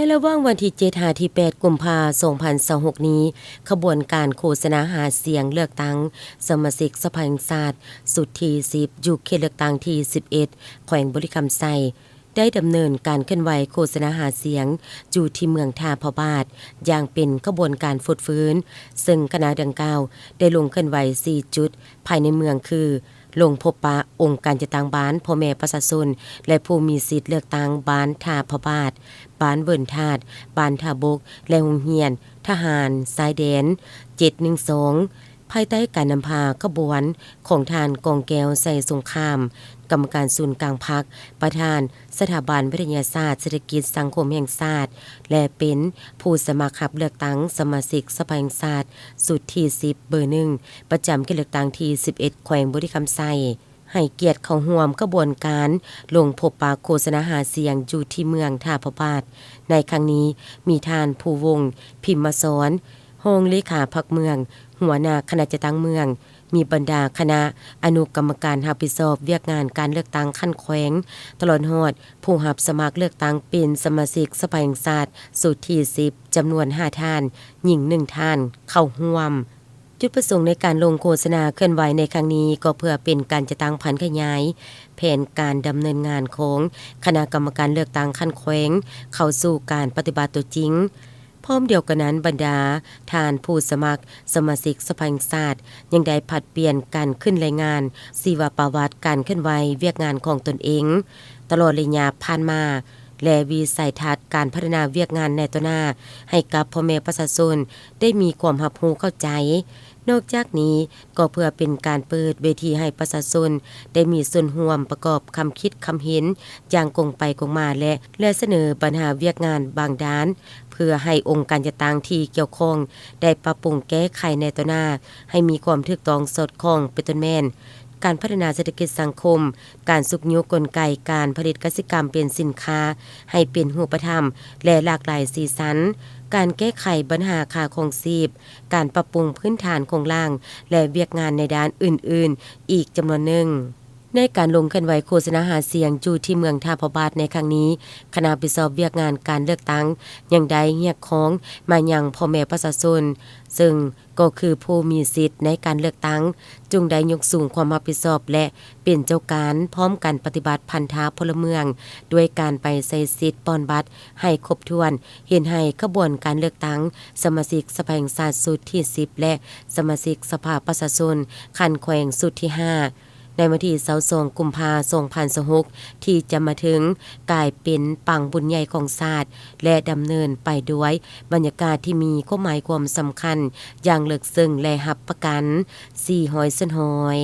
ในระหว่างวันที่7 ถึง 8 กุมภาพันธ์ 2026 นี้ขบวนการโฆษณาหาเสียงเลือกตั้งสมาชิกสภาแห่งชาติสุดที่ 10 อยู่เขตเลือกตั้งที่ 11 แขวงบริคำไซได้ดำเนินการเคลื่อนไหวโฆษณาหาเสียงอยู่ที่เมืองท่าพระบาทอย่างเป็นขบวนการฟุดฟื้นซึ่งคณะดังกล่าวได้ลงเคลื่อนไหว 4 จุดภายในเมืองคือลงพบปะองค์การจัดตั้งบ้านพ่อแม่ประชาชนและผู้มีสิทธิ์เลือกตั้งบ้านท่าพระบาทบ้านเวินธาตุบ้านท่าบกและโรงเรียนทหารสายแดน712ภายใต้การนำพาขบวนของทานกองแก้วใส่สงครามกรรมการศูนย์กลางพรรคประธานสถาบันวิทยาศาสตร์เศรษฐกิจสังคมแห่งชาติและเป็นผู้สมัครรับเลือกตั้งสมาชิกสภาแห่งชาติสุดที่ 10 เบอร์ 1 ประจำเขตเลือกตั้งที่ 11 แขวงบริคำไซให้เกียรติเข้าร่วมกระบวนการลงพบปะโฆษณาหาเสียงอยู่ที่เมืองท่าพระบาทในครั้งนี้มีทานผู้วงพิมพ์สอนรองเลขาพรรคเมืองหัวหน้าคณะจัดตั้งเมืองมีบรรดาคณะอนุกรรมการรับผิดชอบเวียกงานการเลือกตั้งขั้นแขวงตลอดฮอดผู้รับสมัครเลือกตั้งเป็นสมาชิกสภาแห่งชาติสุดที่ 10 จำนวน 5 ท่านหญิง 1 ท่านเข้าร่วมจุดประสงค์ในการลงโฆษณาเคลื่อนไหวในครั้งนี้ก็เพื่อเป็นการจะตั้งผันขยายแผนการดำเนินงานของคณะกรรมการเลือกตั้งขั้นแขวงเข้าสู่การปฏิบัติตัวจริงพร้อมเดียวกันนั้นบรรดาทานผู้สมัครสมาชิกสภาแห่งชาติยังได้ผลัดเปลี่ยนการขึ้นรายงานชีวประวัติการเคลื่อนไหวเวียกงานของตนเองตลอดระยะผ่านมาและวิสัยทัศน์การพัฒนาเวียกงานในตัวหน้าให้กับพ่อแม่ประชาชนได้มีความรับรู้เข้าใจนอกจากนี้ก็เพื่อเป็นการเปิดเวทีให้ประชาชนได้มีส่วนร่วมประกอบคำคิดคำเห็นอย่างกงไปกงมาและเสนอปัญหาเวียกงานบางด้านเพื่อให้องค์การจัดตั้งที่เกี่ยวข้องได้ปรับปรุงแก้ไขในตัวหน้าให้มีความถูกต้องสอดคล้องเป็นต้นแม่นการพัฒนาเศรษฐกิจสังคมการสุขยุกลไกการผลิตกสิกรรมเป็นสินค้าให้เป็นรูปธรรมและหลากหลายสีสันการแก้ไขปัญหาค่าครองชีพการปรับปรุงพื้นฐานโครงสร้างและเวียกงานในด้านอื่นๆอีกจำนวนหนึ่งในการลงเคลื่อนไหวโฆษณาหาเสียงอยู่ที่เมืองท่าพระบาทในครั้งนี้คณะรับผิดชอบเวียกงานการเลือกตั้งยังได้เรียกร้องมายังพ่อแม่ประชาชนซึ่งก็คือผู้มีสิทธิ์ในการเลือกตั้งจึงได้ยกสูงความรับผิดชอบและเป็นเจ้าการพร้อมกันปฏิบัติพันธะพลเมืองด้วยการไปใส่สิทธิ์ป้อนบัตรให้ครบถ้วนเห็นให้ขบวนการเลือกตั้งสมาชิกสภาแห่งชาติสุดที่ 10 และสมาชิกสภาประชาชนคันแขวงสุดที่ 5ในวันที่22 กุมภาพันธ์ 2026ที่จะมาถึงกลายเป็นปังบุญใหญ่ของชาติและดำเนินไปด้วยบรรยากาศที่มีความหมายความสำคัญอย่างลึกซึ้งและหับประกัน400 เส้นหอย